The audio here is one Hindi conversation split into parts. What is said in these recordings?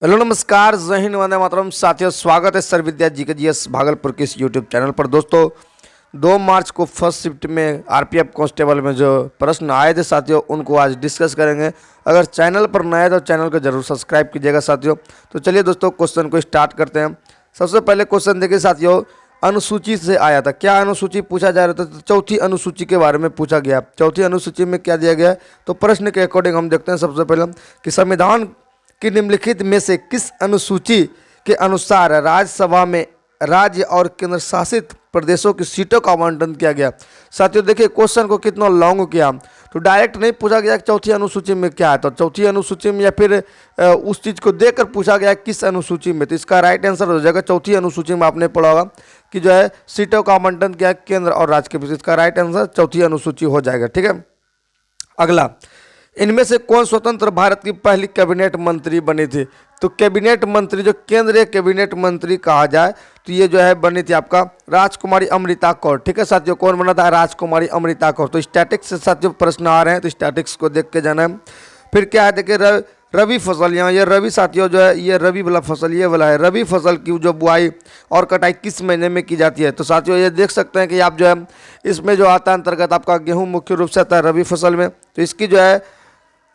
हेलो नमस्कार, जय हिंद, वंदे मातरम। साथियों, स्वागत है सर विद्या जी के जीएस भागलपुर के इस यूट्यूब चैनल पर। दोस्तों, 2 मार्च को फर्स्ट शिफ्ट में आरपीएफ कांस्टेबल में जो प्रश्न आए थे साथियों, उनको आज डिस्कस करेंगे। अगर चैनल पर नए हैं तो चैनल को जरूर सब्सक्राइब कीजिएगा साथियों। तो चलिए दोस्तों, क्वेश्चन को स्टार्ट करते हैं। सबसे पहले क्वेश्चन देखिए साथियों, अनुसूची से आया था। क्या अनुसूची पूछा जा रहा था? तो चौथी अनुसूची के बारे में पूछा गया। चौथी अनुसूची में क्या दिया गया है? तो प्रश्न के अकॉर्डिंग हम देखते हैं सबसे पहले कि संविधान कि निम्नलिखित में से किस अनुसूची के अनुसार राज्यसभा में राज्य और केंद्र शासित प्रदेशों की सीटों का आवंटन किया गया। साथियों देखिए, क्वेश्चन को कितना लॉन्ग किया। तो डायरेक्ट नहीं पूछा गया कि चौथी अनुसूची में क्या है, तो चौथी अनुसूची में या फिर उस चीज़ को देखकर पूछा गया किस अनुसूची में। तो इसका राइट आंसर हो जाएगा चौथी अनुसूची में। आपने पढ़ा होगा कि जो है सीटों का आवंटन किया है केंद्र और राज्य के बीच। इसका राइट आंसर चौथी अनुसूची हो जाएगा। ठीक है, अगला, इनमें से कौन स्वतंत्र भारत की पहली कैबिनेट मंत्री बनी थी? तो कैबिनेट मंत्री, जो केंद्रीय कैबिनेट मंत्री कहा जाए, तो ये जो है बनी थी आपका राजकुमारी अमृता कौर। ठीक है साथियों, कौन बना था? राजकुमारी अमृता कौर। तो स्टैटिक्स से साथियों प्रश्न आ रहे हैं, तो स्टैटिक्स को देख के जाना है। फिर क्या है, देखिए रवि फसल, यहाँ ये रवि साथियों जो है, ये रवि वाला फसल, ये वाला है रवि फसल की जो बुआई और कटाई किस महीने में की जाती है? तो साथियों ये देख सकते हैं कि आप जो है इसमें जो आता है अंतर्गत आपका गेहूँ मुख्य रूप से आता है रवि फसल में। तो इसकी जो है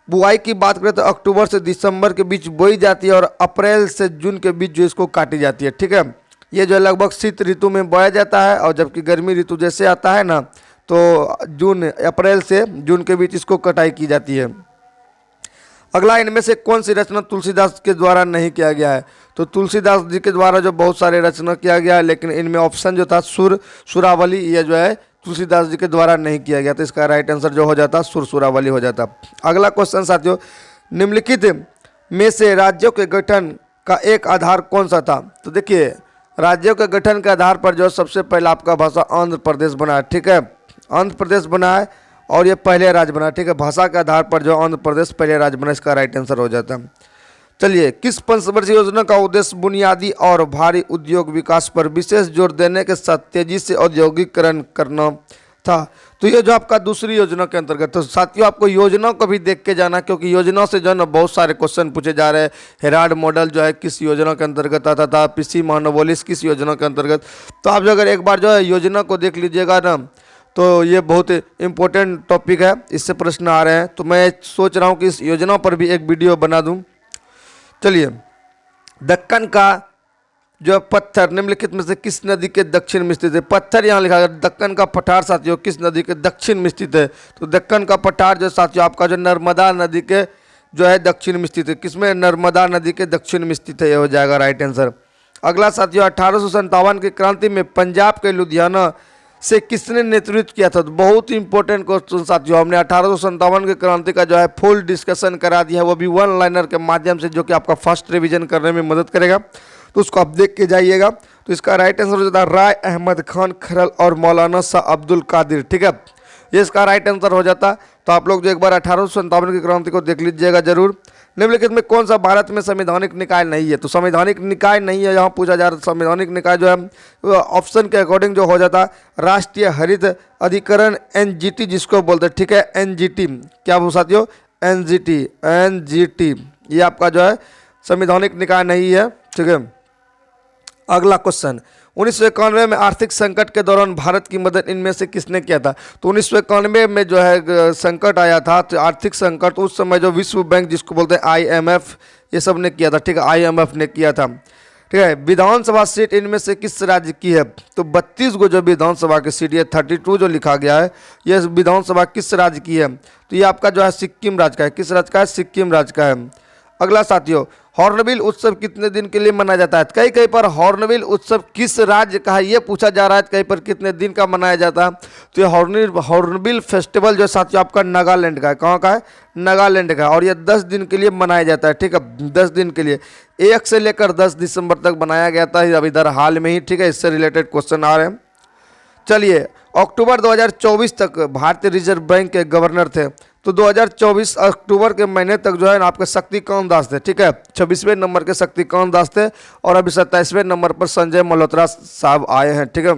बुआई की बात करें तो अक्टूबर से दिसंबर के बीच बोई जाती है और अप्रैल से जून के बीच जो इसको काटी जाती है। ठीक है, ये जो है लगभग शीत ऋतु में बोया जाता है, और जबकि गर्मी ऋतु जैसे आता है ना, तो अप्रैल से जून के बीच इसको कटाई की जाती है। अगला, इनमें से कौन सी रचना तुलसीदास के द्वारा नहीं किया गया है? तो तुलसीदास जी के द्वारा जो बहुत सारे रचना किया गया है, लेकिन इनमें ऑप्शन जो था सुरावली, ये जो है तुलसीदास जी के द्वारा नहीं किया गया। तो इसका राइट आंसर जो हो जाता सुरावली हो जाता। अगला क्वेश्चन साथियों, निम्नलिखित में से राज्यों के गठन का एक आधार कौन सा था? तो देखिए, राज्यों के गठन के आधार पर जो सबसे पहला आपका भाषा आंध्र प्रदेश बना है। ठीक है, आंध्र प्रदेश बना है और ये पहले राज्य बना। ठीक है, भाषा के आधार पर जो आंध्र प्रदेश पहले राज्य बना, इसका राइट आंसर हो जाता है। चलिए, किस पंचवर्षीय योजना का उद्देश्य बुनियादी और भारी उद्योग विकास पर विशेष जोर देने के साथ तेजी से औद्योगिकरण करना था? तो ये जो आपका दूसरी योजना के अंतर्गत। तो साथियों आपको योजना को भी देख के जाना, क्योंकि योजना से जो है ना बहुत सारे क्वेश्चन पूछे जा रहे हैं। हेराल्ड मॉडल जो है किस योजना के अंतर्गत आता था? पीसी मोनोपोलिस किस योजना के अंतर्गत? तो आप जो अगर एक बार जो है योजना को देख लीजिएगा ना, तो ये बहुत इंपॉर्टेंट टॉपिक है, इससे प्रश्न आ रहे हैं। तो मैं सोच रहा हूँ कि इस योजना पर भी एक वीडियो बना दूँ। चलिए, दक्कन का जो पत्थर निम्नलिखित में से किस नदी के दक्षिण में स्थित है? पत्थर यहाँ लिखा गया, दक्कन का पठार साथियों किस नदी के दक्षिण में स्थित है? तो दक्कन का पठार जो साथियों आपका जो नर्मदा नदी के जो है दक्षिण में स्थित है। किसमें? नर्मदा नदी के दक्षिण में स्थित है, ये हो जाएगा राइट आंसर। अगला साथियों, 1857 की क्रांति में पंजाब के लुधियाना से किसने नेतृत्व किया था? तो बहुत ही इंपॉर्टेंट क्वेश्चन साथियों, हमने 1857 की क्रांति का जो है फुल डिस्कशन करा दिया है, वो भी वन लाइनर के माध्यम से, जो कि आपका फर्स्ट रिवीजन करने में मदद करेगा। तो उसको आप देख के जाइएगा। तो इसका राइट आंसर हो जाता है राय अहमद खान खरल और मौलाना शाह अब्दुल कादिर। ठीक है, ये इसका राइट आंसर हो जाता। तो आप लोग जो एक बार 1857 की क्रांति को देख लीजिएगा जरूर। निम्नलिखित में कौन सा भारत में संवैधानिक निकाय नहीं है? तो संवैधानिक निकाय नहीं है, यहाँ पूछा जा रहा है। संवैधानिक निकाय जो है ऑप्शन के अकॉर्डिंग जो हो जाता राष्ट्रीय हरित अधिकरण, एनजीटी जिसको बोलते हैं। ठीक है, एनजीटी क्या वो साथियों? एनजीटी ये आपका जो है संवैधानिक निकाय नहीं है। ठीक है, अगला क्वेश्चन, 1991 में आर्थिक संकट के दौरान भारत की मदद इनमें से किसने किया था? तो 1991 में जो है संकट आया था, तो आर्थिक संकट, उस समय जो विश्व बैंक जिसको बोलते हैं आईएमएफ, ये सब ने किया था। ठीक है, आईएमएफ ने किया था। ठीक है, विधानसभा सीट इनमें से किस राज्य की है? तो 32 को जो विधानसभा की सीट, ये 32 जो लिखा गया है, ये विधानसभा किस राज्य की है? तो ये आपका जो है सिक्किम राज्य का है। किस राज्य का है? सिक्किम राज्य का है। अगला साथियों, हॉर्नबिल उत्सव कितने दिन के लिए मनाया जाता है? कहीं कहीं पर हॉर्नबिल उत्सव किस राज्य का है ये पूछा जा रहा है, कहीं पर कितने दिन का मनाया जाता है? तो ये हॉर्नबिल फेस्टिवल जो साथियों आपका नागालैंड का है। कहाँ का है? नागालैंड का है, और ये 10 दिन के लिए मनाया जाता है। ठीक है, 10 दिन के लिए, 1 से लेकर 10 दिसंबर तक बनाया गया था, अब इधर हाल में ही। ठीक है, इससे रिलेटेड क्वेश्चन आ रहे हैं। चलिए, अक्टूबर 2024 तक भारतीय रिजर्व बैंक के गवर्नर थे। तो 2024 अक्टूबर के महीने तक जो है ना आपके शक्तिकांत दास थे। ठीक है, 26वें नंबर के शक्तिकांत दास थे, और अभी 27वें नंबर पर संजय मल्होत्रा साहब आए हैं। ठीक है,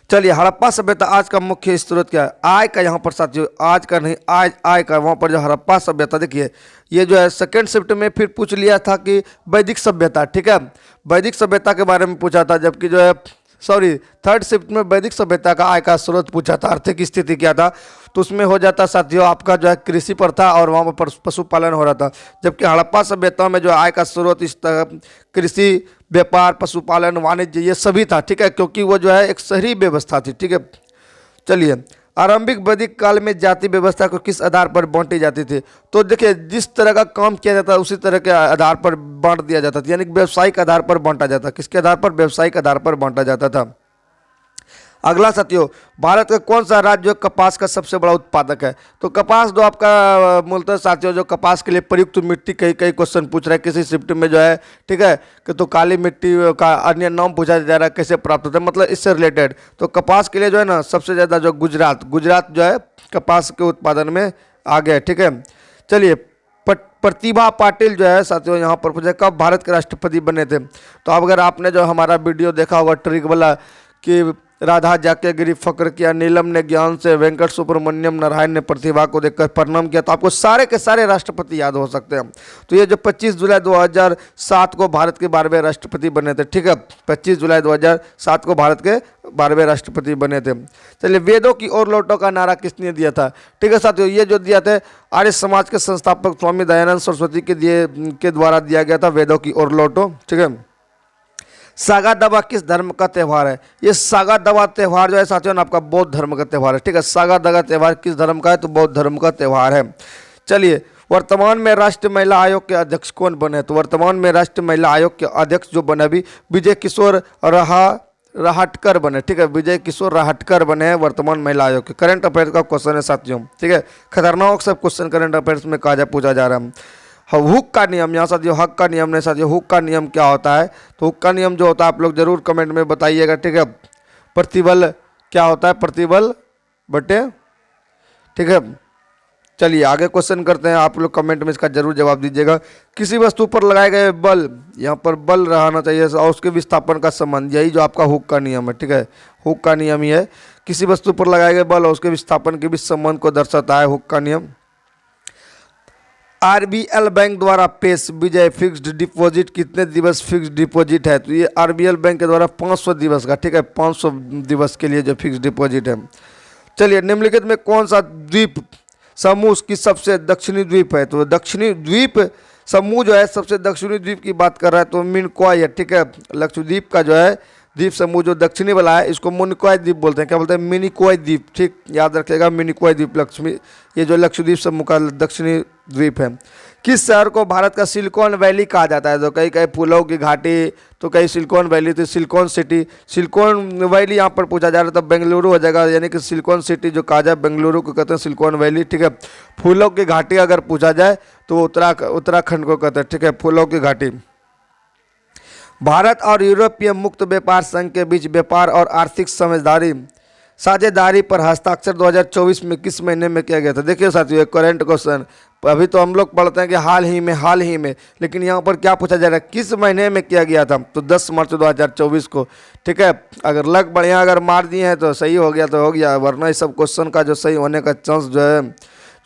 चलिए, हड़प्पा सभ्यता आज का मुख्य स्रोत क्या है? आय का, यहाँ पर साथियों आज का नहीं, आज आय का, वहाँ पर जो हड़प्पा सभ्यता देखिए, ये जो है सेकेंड शिफ्ट में फिर पूछ लिया था कि वैदिक सभ्यता, ठीक है, वैदिक सभ्यता के बारे में पूछा था, जबकि जो है सॉरी थर्ड शिफ्ट में वैदिक सभ्यता का आय का स्रोत पूछा था, आर्थिक स्थिति क्या था, तो उसमें हो जाता साथियों आपका जो है कृषि पर था और वहाँ पर पशुपालन हो रहा था। जबकि हड़प्पा सभ्यता में जो आय का स्रोत इस तरह कृषि, व्यापार, पशुपालन, वाणिज्य ये सभी था, ठीक है, क्योंकि वो जो है एक शहरी व्यवस्था थी, ठीक है। चलिए, आरंभिक वैदिक काल में जाति व्यवस्था को किस आधार पर बांटी जाती थी? तो देखिए, जिस तरह का काम किया जाता है उसी तरह के आधार पर बांट दिया जाता था, यानी व्यावसायिक आधार पर बांटा जाता। किसके आधार पर? व्यावसायिक आधार पर बांटा जाता था। अगला साथियों, भारत का कौन सा राज्य कपास का सबसे बड़ा उत्पादक है? तो कपास जो आपका मूलतः साथियों जो कपास के लिए प्रयुक्त मिट्टी, कई कई क्वेश्चन पूछ रहा है किसी शिफ्ट में जो है, ठीक है, कि तो काली मिट्टी का अन्य नाम पूछा जा रहा है, कैसे प्राप्त होता है, मतलब इससे रिलेटेड। तो कपास के लिए जो है ना सबसे ज़्यादा जो गुजरात जो है कपास के उत्पादन में आगे है, ठीक है। चलिए, प्रतिभा पाटिल जो है साथियों यहाँ पर पूछा कब भारत के राष्ट्रपति बने थे? तो अब अगर आपने जो हमारा वीडियो देखा होगा ट्रिक वाला कि राधा जाके गिरी फक्र किया, नीलम ने ज्ञान से, वेंकट सुब्रमण्यम नारायण ने प्रतिभा को देखकर प्रणाम किया, तो आपको सारे के सारे राष्ट्रपति याद हो सकते हैं। तो ये जो 25 जुलाई 2007 को भारत के 12वें राष्ट्रपति बने थे, ठीक है, 25 जुलाई 2007 को भारत के 12वें राष्ट्रपति बने थे। चलिए, वेदों की ओर लौटो का नारा किसने दिया था? ठीक है साथियों, ये जो दिया था आर्य समाज के संस्थापक स्वामी दयानंद सरस्वती के द्वारा दिया गया था, वेदों की ओर लौटो, ठीक है। सागा दावा किस धर्म का त्यौहार है? ये सागा दावा त्यौहार जो है साथियों ना आपका बौद्ध धर्म का त्यौहार है, ठीक है। सागा दावा त्यौहार किस धर्म का है? तो बौद्ध धर्म का त्यौहार है। चलिए, वर्तमान में राष्ट्रीय महिला आयोग के अध्यक्ष कौन बने? तो वर्तमान में राष्ट्रीय महिला आयोग के अध्यक्ष जो बने अभी विजय किशोर राहटकर बने, ठीक है, विजय किशोर राहटकर बने हैं वर्तमान महिला आयोग के। करंट अफेयर्स का क्वेश्चन है साथियों, ठीक है, खतरनाक सब क्वेश्चन करंट अफेयर्स में पूछा जा रहा है। हुक का नियम, यहाँ साथियों हक का नियम नहीं साथियों, हुक का नियम क्या होता है? तो हुक का नियम जो होता है आप लोग जरूर कमेंट में बताइएगा, ठीक है। प्रतिबल क्या होता है? प्रतिबल बटे, ठीक है। चलिए आगे क्वेश्चन करते हैं, आप लोग कमेंट में इसका जरूर जवाब दीजिएगा। किसी वस्तु पर लगाए गए बल, यहाँ पर बल रहना चाहिए और उसके विस्थापन का संबंध, यही जो आपका हुक का नियम है, ठीक है, हुक का नियम ही है। किसी वस्तु पर लगाए गए बल और उसके विस्थापन के बीच संबंध को दर्शाता है हुक का नियम। आरबीएल बैंक द्वारा पेश विजय फिक्स्ड डिपॉजिट कितने दिवस फिक्स्ड डिपॉजिट है? तो ये आरबीएल बैंक के द्वारा 500 दिवस का, ठीक है, 500 दिवस के लिए जो फिक्स्ड डिपॉजिट है। चलिए, निम्नलिखित में कौन सा द्वीप समूह की सबसे दक्षिणी द्वीप है? तो दक्षिणी द्वीप समूह जो है सबसे दक्षिणी द्वीप की बात कर रहा है तो मिनिकॉय है, ठीक है। लक्षद्वीप का जो है द्वीप समूह जो दक्षिणी वाला है इसको मिनिकॉय द्वीप बोलते हैं। क्या बोलते हैं? मिनिकॉय द्वीप, ठीक, याद रखिएगा, मिनिकॉय द्वीप ये जो लक्षद्वीप समूह का दक्षिणी द्वीप है। किस शहर को भारत का सिलिकॉन वैली कहा जाता है? तो कई कई फूलों की घाटी, तो कई सिलिकॉन वैली, तो सिलिकॉन सिटी, सिलिकॉन वैली यहाँ पर पूछा जा रहा है तो बेंगलुरु हो जाएगा, यानी कि सिलिकॉन सिटी जो कहा जाए बेंगलुरु को कहते हैं सिलिकॉन वैली, ठीक है। फूलों की घाटी अगर पूछा जाए तो उत्तराखंड को कहते हैं, ठीक है, फूलों की घाटी। भारत और यूरोपीय मुक्त व्यापार संघ के बीच व्यापार और आर्थिक साझेदारी पर हस्ताक्षर 2024 में किस महीने में किया गया था? देखिए साथियों, एक करंट क्वेश्चन, अभी तो हम लोग पढ़ते हैं कि हाल ही में, लेकिन यहाँ पर क्या पूछा जा रहा है, किस महीने में किया गया था? तो 10 मार्च 2024 को, ठीक है। अगर लग बढ़िया अगर मार दिए हैं तो सही हो गया तो हो गया, वरना इस सब क्वेश्चन का जो सही होने का चांस जो है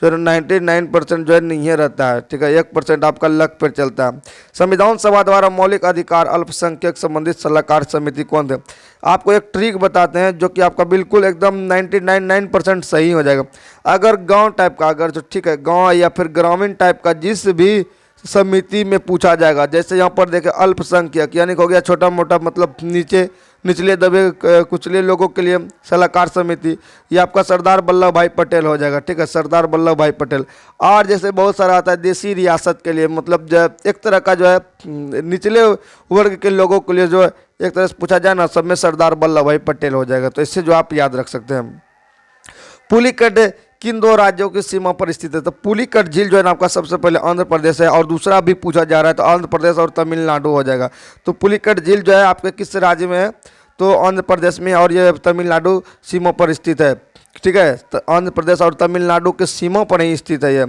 99% जो है नहीं रहता है, ठीक है, 1% आपका लक पर चलता है। संविधान सभा द्वारा मौलिक अधिकार अल्पसंख्यक संबंधित सलाहकार समिति कौन थे? आपको एक ट्रिक बताते हैं जो कि आपका बिल्कुल एकदम 99% सही हो जाएगा। अगर गांव टाइप का, अगर जो, ठीक है, गांव या फिर ग्रामीण टाइप का जिस भी समिति में पूछा जाएगा, जैसे यहाँ पर देखें अल्पसंख्यक यानी हो गया छोटा मोटा, मतलब निचले दबे कुचले लोगों के लिए सलाहकार समिति, ये आपका सरदार वल्लभ भाई पटेल हो जाएगा, ठीक है, सरदार वल्लभ भाई पटेल। और जैसे बहुत सारा आता है देसी रियासत के लिए, मतलब जो एक तरह का जो है निचले वर्ग के लोगों के लिए जो है एक तरह से पूछा जाए ना, सब में सरदार वल्लभ भाई पटेल हो जाएगा। तो इससे जो आप याद रख सकते हैं। पुलिकट किन दो राज्यों की सीमा पर स्थित है? तो पुलिकट झील जो है ना आपका सबसे पहले आंध्र प्रदेश है, और दूसरा भी पूछा जा रहा है तो आंध्र प्रदेश और तमिलनाडु हो जाएगा। तो पुलिकट झील जो है आपके किस राज्य में है? तो आंध्र प्रदेश में, और ये तमिलनाडु सीमा पर स्थित है, ठीक है, तो आंध्र प्रदेश और तमिलनाडु के सीमा पर ही स्थित है ये।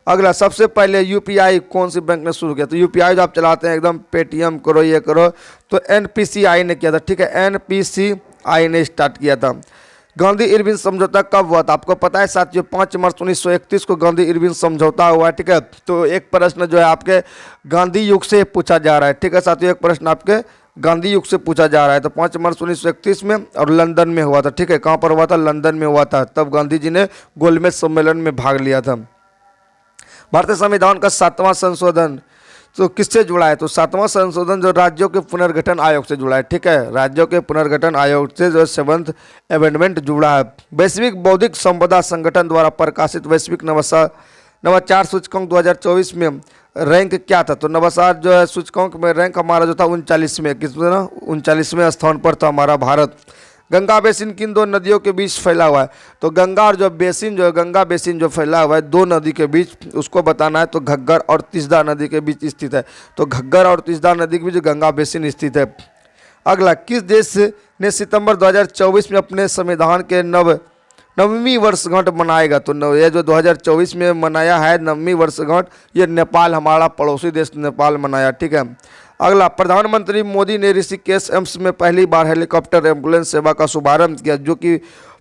अगला, सबसे पहले यूपीआई कौन सी बैंक ने शुरू किया? तो यूपीआई जो आप चलाते हैं एकदम पेटीएम करो ये करो, तो एनपीसीआई ने किया था, ठीक है, आई ने स्टार्ट किया था। गांधी इरविन समझौता कब हुआ था? आपको पता है साथियों, 5 मार्च 1931 को गांधी इरविन समझौता हुआ है। ठीक है, तो एक प्रश्न जो है आपके गांधी युग से पूछा जा रहा है। ठीक है साथियों, एक प्रश्न आपके गांधी युग से पूछा जा रहा है। तो 5 मार्च 1931 में और लंदन में हुआ था। ठीक है, कहाँ पर हुआ था? लंदन में हुआ था। तब गांधी जी ने गोलमेज सम्मेलन में भाग लिया था। भारतीय संविधान का 7वां संशोधन तो किससे जुड़ा है? तो 7वां संशोधन जो राज्यों के पुनर्गठन आयोग से जुड़ा है। ठीक है, राज्यों के पुनर्गठन आयोग से जो 7th अमेंडमेंट जुड़ा है। वैश्विक बौद्धिक संपदा संगठन द्वारा प्रकाशित वैश्विक नवाचार सूचकांक 2024 में रैंक क्या था? तो नवाचार जो है सूचकांक में रैंक हमारा जो था 39वें, किसमें ना 39वें स्थान पर था हमारा भारत। गंगा बेसिन किन दो नदियों के बीच फैला हुआ है? तो गंगा और जो बेसिन जो है, गंगा बेसिन जो फैला हुआ है दो नदी के बीच, उसको बताना है। तो घग्गर और तिस्दा नदी के बीच स्थित है। तो घग्गर और तिस्दा नदी के बीच गंगा बेसिन स्थित है। अगला, किस देश ने सितंबर 2024 में अपने संविधान के नववीं वर्षगांठ मनाएगा? तो ये जो 2024 में मनाया है नववीं वर्षगांठ, ये नेपाल, हमारा पड़ोसी देश नेपाल मनाया। ठीक है। अगला, प्रधानमंत्री मोदी ने ऋषिकेश एम्स में पहली बार हेलीकॉप्टर एम्बुलेंस सेवा का शुभारंभ किया, जो कि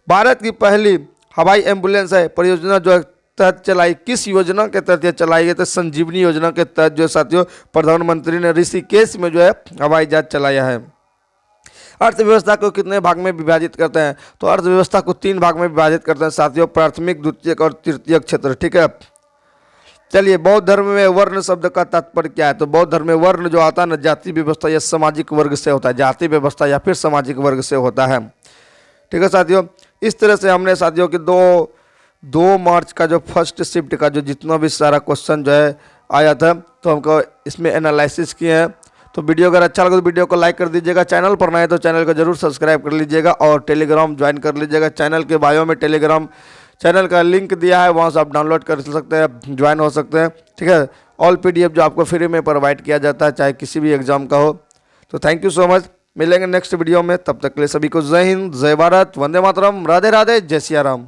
भारत की पहली हवाई एम्बुलेंस है। परियोजना जो है तहत चलाई, किस योजना के तहत यह चलाई गई? तो संजीवनी योजना के तहत जो साथियों प्रधानमंत्री ने ऋषिकेश में जो है हवाई जहाज चलाया है। अर्थव्यवस्था को कितने भाग में विभाजित करते हैं? तो अर्थव्यवस्था को 3 भाग में विभाजित करते हैं साथियों, प्राथमिक, द्वितीयक और तृतीयक क्षेत्र। ठीक है। चलिए, बौद्ध धर्म में वर्ण शब्द का तात्पर्य क्या है? तो बौद्ध धर्म में वर्ण जो आता है ना, जाति व्यवस्था या सामाजिक वर्ग से होता है। जाति व्यवस्था या फिर सामाजिक वर्ग से होता है। ठीक है साथियों, इस तरह से हमने साथियों कि 2 मार्च का जो फर्स्ट शिफ्ट का जो जितना भी सारा क्वेश्चन जो है आया था, तो हमको इसमें एनालिसिस किए हैं। तो वीडियो अगर अच्छा लगे तो वीडियो को लाइक कर दीजिएगा। चैनल पर नए तो चैनल को जरूर सब्सक्राइब कर लीजिएगा और टेलीग्राम ज्वाइन कर लीजिएगा। चैनल के बायो में टेलीग्राम चैनल का लिंक दिया है, वहाँ से आप डाउनलोड कर सकते हैं, ज्वाइन हो सकते हैं। ठीक है, ऑल PDF जो आपको फ्री में प्रोवाइड किया जाता है, चाहे किसी भी एग्जाम का हो। तो थैंक यू सो मच, मिलेंगे नेक्स्ट वीडियो में। तब तक के लिए सभी को जय हिंद, जय भारत, वंदे मातरम, राधे राधे, जय सिया राम।